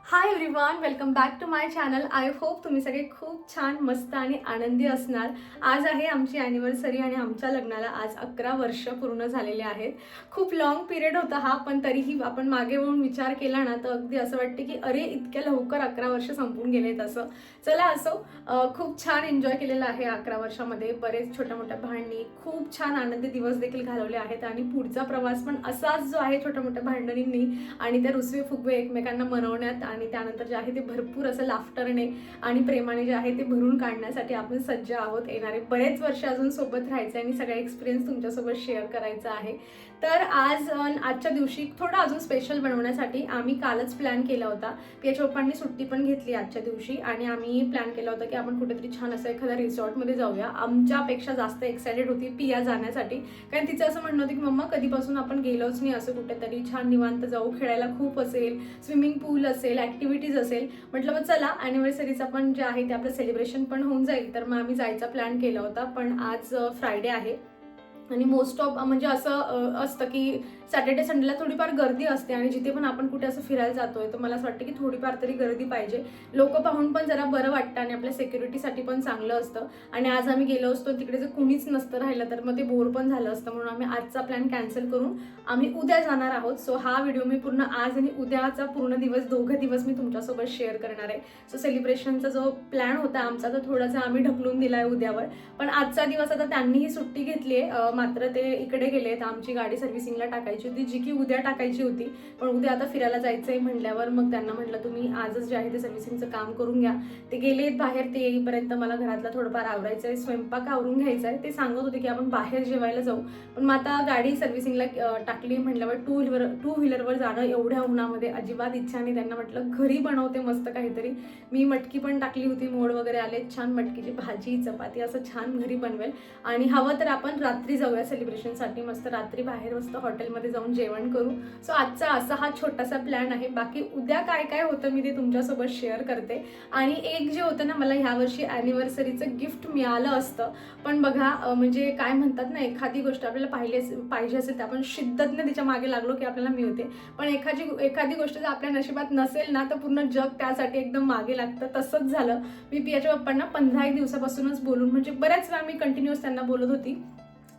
High everyone, welcome back to my channel. I hope तुम्ही सगळे खूप छान मस्त आणि आनंदी असणार. आज आहे आमची ॲनिव्हर्सरी आणि आमच्या लग्नाला आज 11 वर्ष पूर्ण झालेले आहेत. खूप लॉंग पिरियड होता हा, पण तरीही आपण मागे वळून विचार केला ना तर अगदी असं वाटते की अरे इतक्या लवकर 11 वर्ष संपून गेलेत. असं चला असो, खूप छान एन्जॉय केलेलं आहे 11 वर्षामध्ये. बरेच छोट्या मोठ्या भांडणी, खूप छान आनंदी दिवस देखील घालवले आहेत आणि पुढचा प्रवास पण असाच जो आहे छोट्या मोठ्या भांडणींनी आणि त्या रुसवे फुगवे एकमेकांना मनवण्यात आणि त्यानंतर जे आहे ते भरपूर असं लाफ्टरने आणि प्रेमाने जे आहे ते भरून काढण्यासाठी आपण सज्ज आहोत. येणारे बरेच वर्ष अजून सोबत राहायचे आणि सगळा एक्सपिरियन्स तुमच्यासोबत शेअर करायचा आहे. तर आजच्या दिवशी थोडं अजून स्पेशल बनवण्यासाठी आम्ही कालच प्लॅन केला होता. पियाच्या पप्पांनी सुट्टी पण घेतली आजच्या दिवशी आणि आम्ही प्लॅन केला होता की आपण कुठेतरी छान असं एखाद्या रिसॉर्टमध्ये जाऊया. आमच्यापेक्षा जास्त एक्सायटेड होती पिया जाण्यासाठी, कारण तिचं असं म्हणणं होतं की मम्मा कधीपासून आपण गेलोच नाही असं कुठेतरी, छान निवांत जाऊ, खेळायला खूप असेल, स्विमिंग पूल असेल, ॲक्टिव्हिटीज असेल. म्हटलं मग चला ॲनिव्हर्सरीचा पण जे आहे ते आपलं सेलिब्रेशन पण होऊन जाईल. तर मग आम्ही जायचा प्लॅन केला होता. पण आज फ्रायडे आहे आणि मोस्ट ऑफ म्हणजे असं असतं की सॅटर्डे संडेला थोडीफार गर्दी असते आणि जिथे पण आपण कुठे असं फिरायला जातोय तर मला असं वाटतं की थोडीफार तरी गर्दी पाहिजे. लोक पाहून पण जरा बरं वाटतं आणि आपल्या सिक्युरिटीसाठी पण चांगलं असतं. आणि आज आम्ही गेलो असतो तिकडे जर कुणीच नसतं राहिलं तर मग ते बोर पण झालं असतं, म्हणून आम्ही आजचा प्लॅन कॅन्सल करून आम्ही उद्या जाणार आहोत. सो हा व्हिडिओ मी पूर्ण आज आणि उद्याचा पूर्ण दिवस, दोघं दिवस मी तुमच्यासोबत शेअर करणार आहे. सो सेलिब्रेशनचा जो प्लॅन होता आमचा तो थोडासा आम्ही ढकलून दिला आहे उद्यावर. पण आजचा दिवस आता त्यांनीही सुट्टी घेतली आहे, मात्र ते इकडे गेलेत. आमची गाडी सर्व्हिसिंगला टाकायची होती जी की उद्या टाकायची होती, पण उद्या आता फिरायला जायचंय म्हटल्यावर मग त्यांना म्हटलं तुम्ही आजच जे आहे ते सर्व्हिसिंगचं काम करून घ्या. ते गेलेत बाहेर, ते येईपर्यंत मला घरातला थोडंफार आवरायचं आहे, स्वयंपाक आवरून घ्यायचा आहे. ते सांगत होते की आपण बाहेर जेवायला जाऊ, पण मग आता गाडी सर्व्हिसिंगला टाकली म्हटल्यावर टू व्हीलरवर जाणं एवढ्या उन्हामध्ये अजिबात इच्छा नाही. त्यांना म्हटलं घरी बनवते मस्त काहीतरी. मी मटकी पण टाकली होती, मोड वगैरे आले छान, मटकीची भाजी चपाती असं छान घरी बनवेल. आणि हवं तर आपण रात्री जाऊया सेलिब्रेशनसाठी, मस्त रात्री बाहेर मस्त हॉटेलमध्ये जाऊन जेवण करू. सो आजचा असा हा छोटासा प्लॅन आहे. बाकी उद्या काय काय होतं मी ते तुमच्यासोबत शेअर करते. आणि एक जे होतं ना, मला ह्या वर्षी ॲनिव्हर्सरीचं गिफ्ट मिळालं असतं, पण बघा म्हणजे काय म्हणतात ना, एखादी गोष्ट आपल्याला पाहिजे असेल तर आपण शिद्दतने तिच्या मागे लागलो की आपल्याला मिळते. पण एखादी गोष्ट जर आपल्या नशिबात नसेल ना तर पूर्ण जग त्यासाठी एकदम मागे लागतं. तसंच झालं. मी पियाच्या पप्पांना 15 दिवसापासूनच बोलून, म्हणजे बऱ्याच वेळा मी कंटिन्युअस त्यांना बोलत होती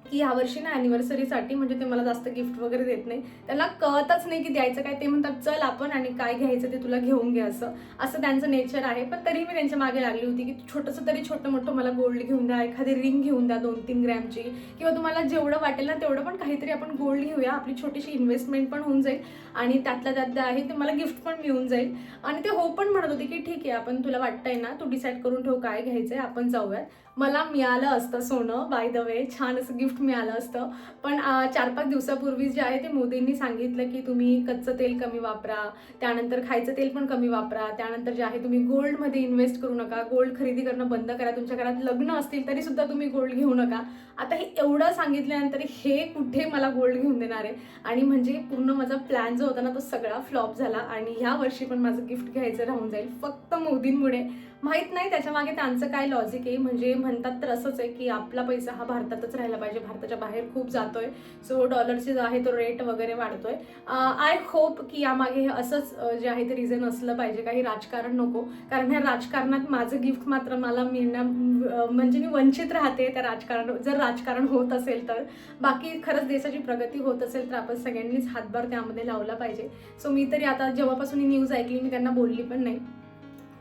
की यावर्षी ना ॲनिव्हर्सरीसाठी म्हणजे ते मला जास्त गिफ्ट वगैरे देत नाही. त्यांना कळतच नाही की द्यायचं काय. ते म्हणतात चल आपण आणि काय घ्यायचं ते तुला घेऊन घे, असं त्यांचं नेचर आहे. पण तरी मी त्यांच्या मागे लागली होती की छोटंसं तरी छोटं मोठं मला गोल्ड घेऊन द्या, एखादी रिंग घेऊन द्या 2-3 ग्रॅमची, किंवा तुम्हाला जेवढं वाटेल ना तेवढं पण काहीतरी आपण गोल्ड घेऊया. आपली छोटीशी इन्व्हेस्टमेंट पण होऊन जाईल आणि त्यातल्या त्यात आहे ते मला गिफ्ट पण मिळून जाईल. आणि ते हो पण म्हणत होते की ठीक आहे, आपण तुला वाटतंय ना तू डिसाईड करून ठेव काय घ्यायचंय, आपण जाऊयात. मला मिळालं असतं सोनं, बाय द वे छान असं गिफ्ट मिळालं असतं. पण 4-5 दिवसापूर्वी जे आहे ते मोदींनी सांगितलं की तुम्ही कच्चं तेल कमी वापरा, त्यानंतर खायचं तेल पण कमी वापरा, त्यानंतर जे आहे तुम्ही गोल्डमध्ये इन्व्हेस्ट करू नका, गोल्ड खरेदी करणं बंद करा, तुमच्या घरात लग्न असतील तरी सुद्धा तुम्ही गोल्ड घेऊ नका. आता हे एवढं सांगितल्यानंतर हे कुठे मला गोल्ड घेऊन देणार आहे. आणि म्हणजे पूर्ण माझा प्लॅन जो होता ना तो सगळा फ्लॉप झाला आणि ह्या वर्षी पण माझं गिफ्ट घ्यायचं राहून जाईल फक्त मोदींमुळे. माहीत नाही त्याच्यामागे त्यांचं काय लॉजिक आहे. म्हणजे म्हणतात तर असंच आहे की आपला पैसा हा भारतातच राहायला पाहिजे, भारताच्या बाहेर खूप जातोय. सो डॉलरचे जो आहे तो रेट वगैरे वाढतोय. आय होप की यामागे असंच जे आहे ते रिझन असलं पाहिजे, काही राजकारण नको. कारण ह्या राजकारणात माझं गिफ्ट मात्र मला म्हणजे मी वंचित राहते त्या जर राजकारण होत असेल तर. बाकी खरंच देशाची प्रगती होत असेल तर आपण सगळ्यांनीच हातभार त्यामध्ये लावला पाहिजे. सो मी तरी आता जेव्हापासून ही न्यूज ऐकली मी त्यांना बोलली पण नाही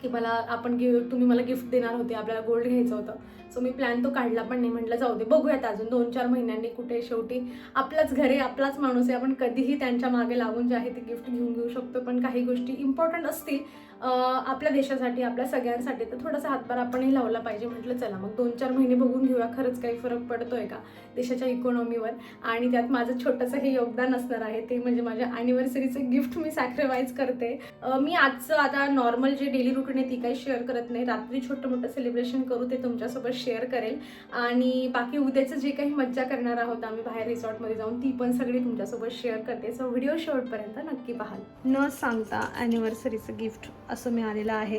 की तुम्ही मला गिफ्ट देणार होते, आपल्याला गोल्ड घ्यायचं होतं. सो मी प्लॅन तो काढला पण नाही. म्हटलं जाऊ दे, बघूयात अजून 2-4 महिन्यांनी. कुठे शेवटी आपलाच घर आहे, आपलाच माणूस आहे, आपण कधीही त्यांच्या मागे लागून जे आहे ते गिफ्ट घेऊ शकतो. पण काही गोष्टी इम्पॉर्टंट असतील आपल्या देशासाठी, आपल्या सगळ्यांसाठी, तर थोडासा हातभार आपणही लावला पाहिजे. म्हटलं चला मग 2-4 महिने बघून घेऊया खरंच काही फरक पडतोय का देशाच्या इकॉनॉमीवर. आणि त्यात माझं छोटंसं हे योगदान असणार आहे, ते म्हणजे माझ्या ॲनिव्हर्सरीचं गिफ्ट मी सॅक्रिफाईस करते. मी आजचं आता नॉर्मल जे डेली रुटीन आहे ती काही शेअर करत नाही. रात्री छोटं मोठं सेलिब्रेशन करू ते तुमच्यासोबत शेअर करेल. आणि बाकी उद्याचं जे काही मज्जा करणार आहोत आम्ही बाहेर रिसॉर्टमध्ये जाऊन, ती पण सगळी तुमच्यासोबत शेअर करते. सो व्हिडिओ शेवटपर्यंत नक्की पाहाल. न सांगता ॲनिव्हर्सरीचं गिफ्ट असं मिळालेलं आहे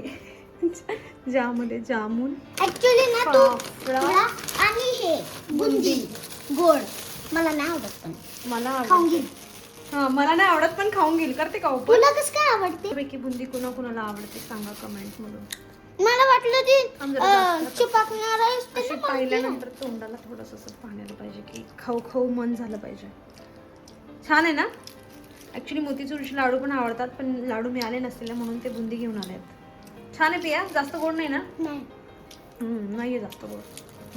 ज्यामध्ये जामून, ऍक्च्युली ना फाफडा आणि हे बुंदी गोड मला नाही आवडत, पण मला खाऊन घे. हा मला नाही आवडत पण खाऊन घेईल. करते का ओपन? तुला कसं काय आवडते? पैकी बुंदी कुणाला आवडते सांगा कमेंट मधून. मला वाटलं ती चिपकणार अशी पाहिल्यानंतर तोंडाला थोडंसं असं पाण्याला पाहिजे की खाऊ खाऊ मन झालं पाहिजे. छान आहे ना. ऍक्च्युली मोतीचूरचे लाडू पण आवडतात पण लाडू मिळाले नसतील म्हणून ते बुंदी घेऊन आले आहेत. छान आहे पिया. जास्त गोड नाही ना? नाहीये जास्त गोड.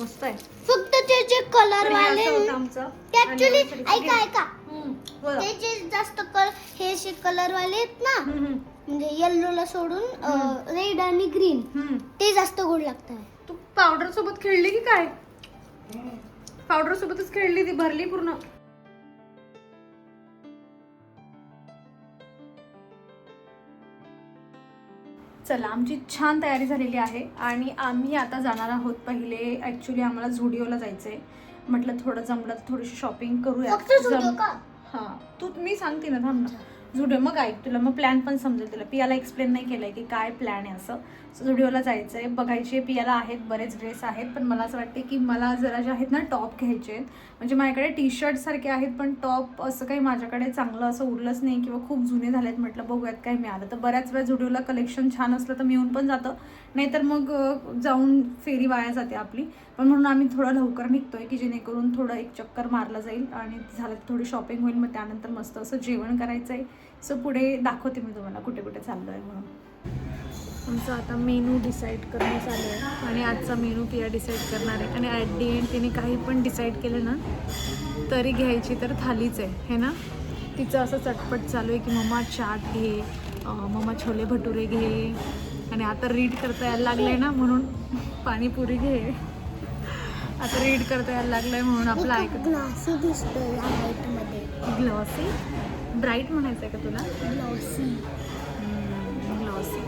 मस्त आहे. फक्त ते जे कलर वाले आमचं ऍक्च्युअली ऐका ते जे जास्त हे जे कलर वाले आहेत ना म्हणजे येल्लोला सोडून रेड आणि ग्रीन ते जास्त गोड लागतात. तू पावडर सोबत खेळली की काय? पावडर सोबतच खेळली ती भरली पूर्ण. चला आमची छान तयारी झालेली आहे आणि आम्ही आता जाणार आहोत. पहिले ॲक्च्युली आम्हाला झुडिओला जायचं आहे. म्हटलं थोडं जमलं तर थोडीशी शॉपिंग करूया. हां तू मी सांगते ना थांब ना. झुडिओ मग ऐक तुला मग प्लॅन पण समजेल तुला. पियाला एक्सप्लेन नाही केलं आहे की काय प्लॅन आहे असं. सो झुडिओला जायचं आहे बघायचे. पियाला आहेत बरेच ड्रेस आहेत पण मला असं वाटते की मला जरा जे आहेत ना टॉप घ्यायचे आहेत. म्हणजे माझ्याकडे टी शर्ट सारखे आहेत पण टॉप असं काही माझ्याकडे चांगलं असं उरलंच नाही किंवा खूप जुने झालेत. म्हटलं बघूयात काय मिळालं तर. बऱ्याच वेळा झुडिओला कलेक्शन छान असलं तर मिळून पण जातं नाहीतर मग जाऊन फेरी वाया जाते आपली. पण म्हणून आम्ही थोडं लवकर निघतोय की जेणेकरून थोडं एक चक्कर मारलं जाईल आणि झालं थोडी शॉपिंग होईल. मग त्यानंतर मस्त असं जेवण करायचं आहे. सो पुढे दाखवते मी तुम्हाला कुठे कुठे चाललो आहे म्हणून. आमचं आता मेनू डिसाईड करणं चालू आहे आणि आजचा मेनू पिया डिसाईड करणार आहे. आणि ॲट दी एंड तिने काही पण डिसाईड केलं ना तरी घ्यायची तर थालीच आहे हे ना. तिचं असं चटपट चालू आहे की मम्मा चाट घे, मम्मा छोले भटुरे घे आणि आता रीड करता यायला लागलं आहे ना म्हणून पाणीपुरी घे. आता रीड करता यायला लागलं आहे म्हणून आपलं ऐकत. ग्लॉसी ब्राईट म्हणायचं आहे का तुला? ग्लॉसी.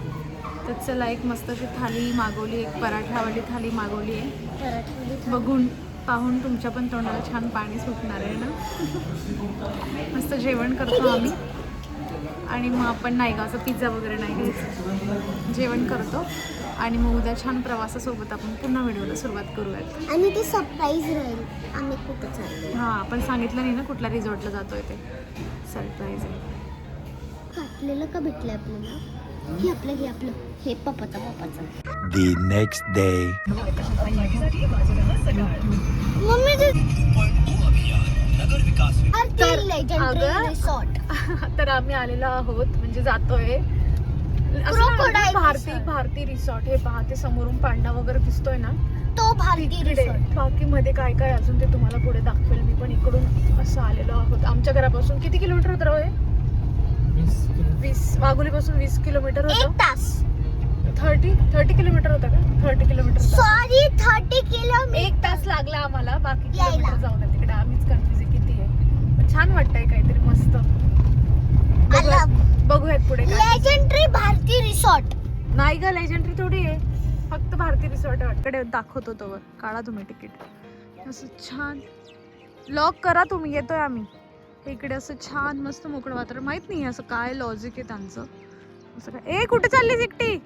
तर चला एक मस्त अशी थाली मागवली. एक पराठावाली थाली मागवली आहे. बघून पाहून तुमच्या पण तोंडाला छान पाणी सुटणार आहे ना. मस्त जेवण करतो आम्ही आणि मग आपण नाही का असं पिझ्झा वगैरे नाही घ्यायचं. जेवण करतो आणि मग उद्या छान प्रवासासोबत आपण पुन्हा व्हिडिओला सुरुवात करूयात. आणि ते सरप्राईज राहील आम्ही कुठं चाललो. हां आपण सांगितलं नाही ना कुठल्या रिसॉर्टला जातोय ते. सरप्राईज आहे. काटलेलं का भेटलं आपल्याला? हे आपलं हे पप्पाचं. The next day. मम्मी तर आम्ही आलेलो आहोत म्हणजे जातोय भारती रिसॉर्ट. हे पहा ते समोरून पांडा वगैरे दिसतोय ना तो भारती रिसॉर्ट. बाकी मध्ये काय काय अजून ते तुम्हाला पुढे दाखवेल मी. पण इकडून असं आलेलो आहोत. आमच्या घरापासून किती किलोमीटर होतं रे? 20 वाघोलीपासून 20 किलोमीटर होतं. 1 तास. 30 किलोमीटर होतं का? 30 किलोमीटर. Sorry 30 kilometre. 1 तास लागला आम्हाला. बाकी किलोमीटर जाऊ द्या तिकडे. आम्हीच कन्फ्युज आहे किती आहे. छान वाटतंय काहीतरी मस्त. बघूयात पुढे. लेजेंडरी भारती रिसॉर्ट नाही ग लेजेंडरी थोडी आहे. फक्त भारती रिसॉर्ट कडे दाखवतो तो. काढा तुम्ही तिकीट. असं छान लॉक करा तुम्ही. येतोय आम्ही. इकडे असं छान मस्त मोकळं वातावरण. माहित नाही असं काय लॉजिक आहे त्यांचं. असं काय कुठे चाललीस एकटी?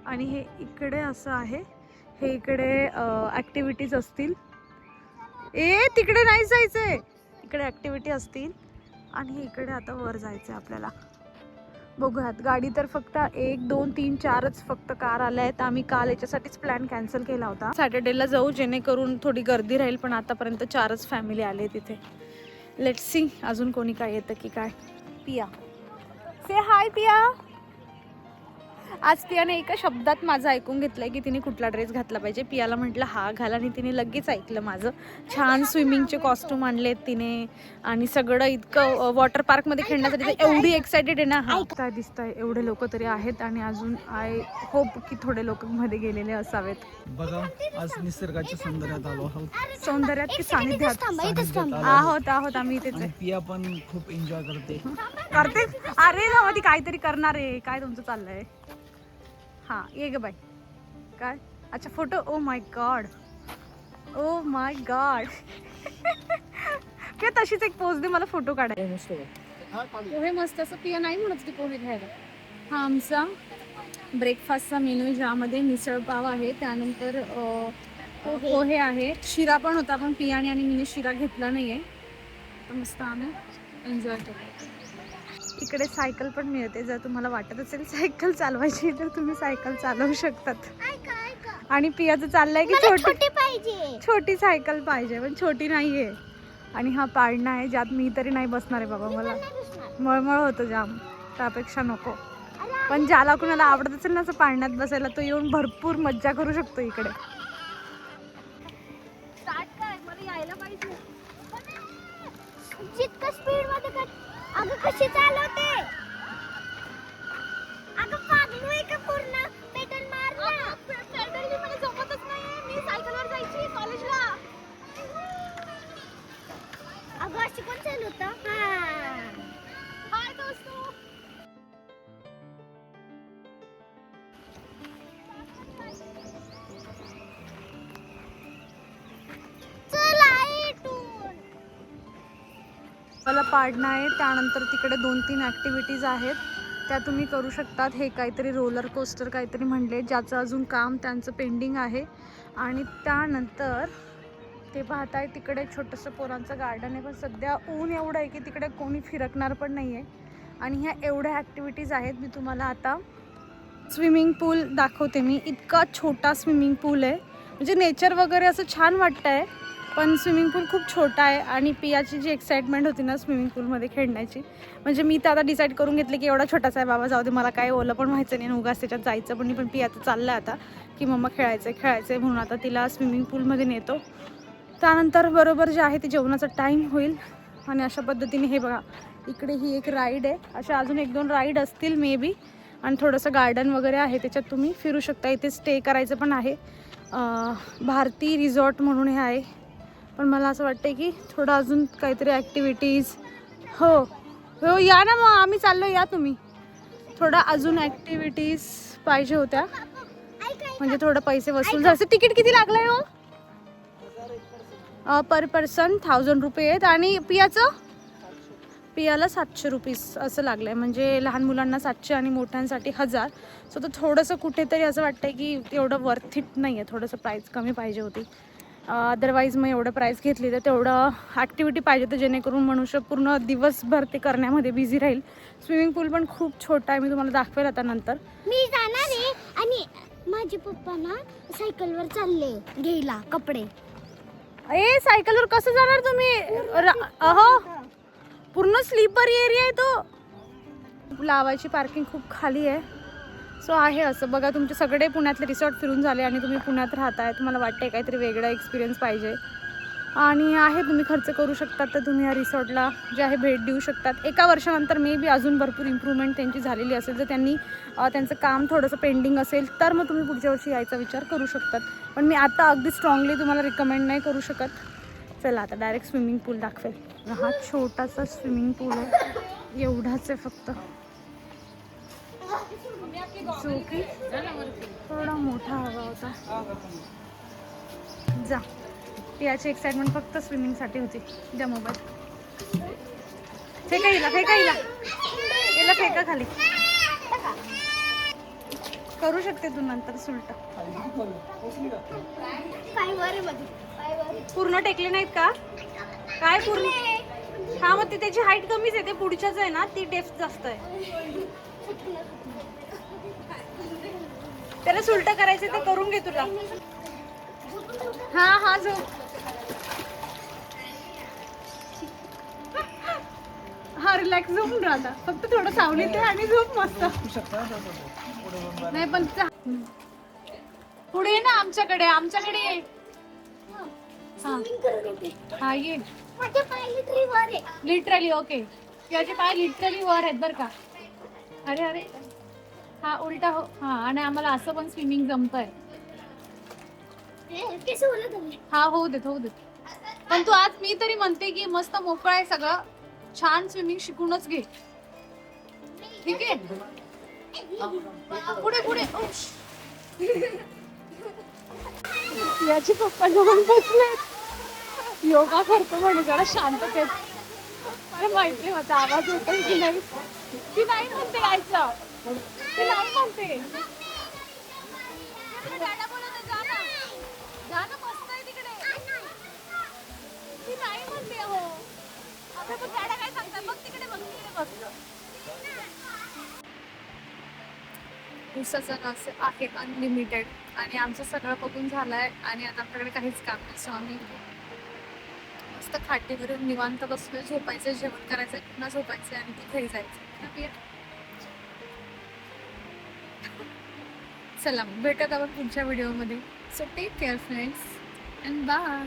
आणि हे इकडे असं आहे. हे इकडे ॲक्टिव्हिटीज असतील. तिकडे नाही जायचंय. इकडे ॲक्टिव्हिटी असतील आणि इकडे आता वर जायचंय आपल्याला. बघूयात. गाडी तर फक्त 1, 2, 3, 4च फक्त कार आल्या आहेत. आम्ही काल याच्यासाठीच प्लॅन कॅन्सल केला होता. सॅटर्डेला जाऊ जेणेकरून थोडी गर्दी राहील. पण आतापर्यंत 4च फॅमिली आले तिथे. लेट्स सी अजून कोणी काय येतं की काय. पिया से हाय. पिया आज पियाने एका शब्दात माझं ऐकून घेतलंय की तिने कुठला ड्रेस घातला पाहिजे. पियाला म्हटलं हा घाल आणि तिने लगेच ऐकलं माझं. छान स्विमिंगचे कॉस्ट्यूम आणलेत तिने आणि सगळं इतकं वॉटर पार्कमध्ये खेळण्यासाठी एवढी एक्सायटेड आहे ना. हा काय दिसतंय एवढे लोक तरी आहेत आणि अजून आय होप की थोडे लोक मध्ये गेलेले असावेत. बघा आज निसर्गाच्या सौंदर्यात आलो आहोत. सौंदर्यात की सानिध्यात आहोत आम्ही इथेच. पिया पण खूप एन्जॉय करते. अरे ना ती काहीतरी करणार आहे. काय तुमचं चाललंय? हा ये ग बाई. काय अच्छा फोटो. Oh my God. किंवा तशीच एक पोज दे मला. फोटो काढायला पोहे मस्त असं. पिया नाही म्हणत की पोहे घ्यायला. हा आमचा ब्रेकफास्टचा मेनू आहे ज्यामध्ये मिसळ पाव आहे. त्यानंतर पोहे आहे. शिरा पण होता पण पियाने आणि मीने शिरा घेतला नाहीये. तर मस्त आम्ही एन्जॉय करू. इकडे सायकल पण मिळते. जर तुम्हाला वाटत असेल सायकल चालवायची तर तुम्ही सायकल चालवू शकतात. आणि पियाचं चाललंय की छोटी पाहिजे. छोटी सायकल पाहिजे, पण छोटी नाहीये. आणि हा पाळणा आहे ज्यात मी तरी नाही बसणार आहे बाबा, मला मळमळ होतं जाम, त्यापेक्षा नको. पण ज्याला कुणाला आवडत असेल ना असं पाळण्यात बसायला, तो येऊन भरपूर मज्जा करू शकतो इकडे. जितकं स्पीड मध्ये अगं कशी चालवते, अगं पागल आहे का पूर्ण, पेडल मार ना. पेडल मला जमतच नाहीये, मी सायकलवर जायची कॉलेजला. अगं अशी कोण चालवतं? हाय दोस्तो. मला पाळणा आहे, त्यानंतर तिकडे 2-3 ॲक्टिव्हिटीज आहेत त्या तुम्ही करू शकतात. हे काहीतरी रोलर कोस्टर काहीतरी म्हणले, ज्याचं अजून काम त्यांचं पेंडिंग आहे. आणि त्यानंतर ते पाहताय तिकडे छोटंसं पोरांचं गार्डन आहे, पण सध्या ऊन एवढं आहे की तिकडे कोणी फिरकणार पण नाही आहे. आणि ह्या एवढ्या ॲक्टिव्हिटीज आहेत. मी तुम्हाला आता स्विमिंग पूल दाखवते. मी इतका छोटा स्विमिंग पूल आहे, म्हणजे नेचर वगैरे असं छान वाटतं आहे, पण स्विमिंग पूल खूप छोटा आहे. आणि पियाची जी एक्साइटमेंट होती ना स्विमिंग पूलमध्ये खेळण्याची, म्हणजे मी तर आता डिसाईड करून घेतले की एवढा छोटासा आहे बाबा, जाऊ दे, मला काय ओलं पण व्हायचं नाही आणि उगाच त्याच्यात जायचं पण नाही. पण पिया तर चाललं आता की मम्मा खेळायचं आहे म्हणून आता तिला स्विमिंग पूलमध्ये नेतो. त्यानंतर बरोबर जे आहे ते जेवणाचा टाईम होईल. आणि अशा पद्धतीने हे बघा, इकडे ही एक राईड आहे. अशा अजून 1-2 राईड असतील मे बी. आणि थोडंसं गार्डन वगैरे आहे, त्याच्यात तुम्ही फिरू शकता. इथे स्टे करायचं पण आहे. भारती रिसॉर्ट म्हणून हे आहे. पण मला असं वाटतं की थोडं अजून काहीतरी ॲक्टिव्हिटीज. हो हो या ना, मग आम्ही चाललो, या तुम्ही. थोडं अजून ॲक्टिव्हिटीज पाहिजे होत्या, म्हणजे थोडं पैसे वसूल झाले. तिकीट किती लागलं आहे हो? पर पर्सन 1000 रुपये आहेत. आणि पियाला 700 रुपीज असं लागलं आहे. म्हणजे लहान मुलांना 700 आणि मोठ्यांसाठी 1000. सो तर थोडंसं कुठेतरी असं वाटतं की एवढं वर्थ इट नाही आहे, थोडंसं प्राईस कमी पाहिजे होती. अदरवाईज मग एवढं प्राईस घेतली तर तेवढं ॲक्टिव्हिटी पाहिजे तर जेणेकरून मनुष्य पूर्ण दिवसभर ते करण्यामध्ये बिझी राहील. स्विमिंग पूल पण खूप छोटा आहे, मी तुम्हाला दाखवेल आता नंतर. मी जाणार आहे. आणि माझे पप्पा ना सायकलवर चालले घ्यायला कपडे. सायकलवर कसं जाणार तुम्ही? अहो, पूर्ण स्लीपर एरिया आहे तो. लावायची पार्किंग खूप खाली आहे. सो आहे असं बघा, तुमचे सगळे पुण्यातले रिसॉर्ट फिरून झाले आणि तुम्ही पुण्यात राहताय, तुम्हाला वाटते काहीतरी वेगळा एक्सपिरियन्स पाहिजे आणि आहे, तुम्ही खर्च करू शकतात, तर तुम्ही या रिसॉर्टला जे आहे भेट देऊ शकतात. 1 वर्षानंतर मे बी अजून भरपूर इम्प्रूव्हमेंट त्यांची झालेली असेल, जर त्यांनी त्यांचं काम थोडंसं पेंडिंग असेल तर मग तुम्ही पुढच्या वर्षी यायचा विचार करू शकतात. पण मी आता अगदी स्ट्रॉंगली तुम्हाला रिकमेंड नाही करू शकत. चला आता डायरेक्ट स्विमिंग पूल दाखवेल. हा छोटासा स्विमिंग पूल आहे, एवढाच आहे फक्त, जो की थोडा मोठा हवा होता. जा, याची एक्साइटमेंट फक्त स्विमिंगसाठी होती. द्या मोबाईल, फेका हिला याला फेका खाली. करू शकते तू नंतर सुलट. पूर्ण टेकले नाहीत का काय? पूर्ण, हा मग ती त्याची हाईट कमीच आहे, ते पुढच्याच आहे ना, ती डेप्थ जास्त आहे. त्याला सुलट करायचं ते करून घे तुला. हा जो हा रिलॅक्स झोपून राहता, फक्त थोडं सावलीत आहे आणि झोप मस्त. नाही पण पुढे ना आमच्याकडे ये. हा ये, लिटरली ओके. याचे पाय लिटरली वर आहेत बरं का. अरे हा उलटा हो. हा, आणि आम्हाला असं पण स्विमिंग जमतंय. हा होऊ देत. पण तू आज, मी तरी म्हणते की मस्त मोकळा आहे सगळं, छान स्विमिंग शिकूनच घे, ठीक आहे? पुढे याची पप्पा जाऊन बसले, योगा करतो म्हणे, जरा शांततेत. मला माहिती माझा आवाज होतोय की नाही. ती नाही म्हणते यायचं, ती नाही म्हणते. जा ना, मस्त आहे तिकडे. ती नाही म्हणते. हो ऊसाचा रस आहे अनलिमिटेड आणि आमचं सगळं बघून झालंय आणि आता आपल्याकडे काहीच काम नाही. सो आम्ही मस्त खाटीवरून निवांत बसलोय, झोपायचं, जेवण करायचं, पुन्हा झोपायचं आणि ते घरी जायचं. चला भेटत आपण पुढच्या व्हिडिओमध्ये. So take care friends and bye.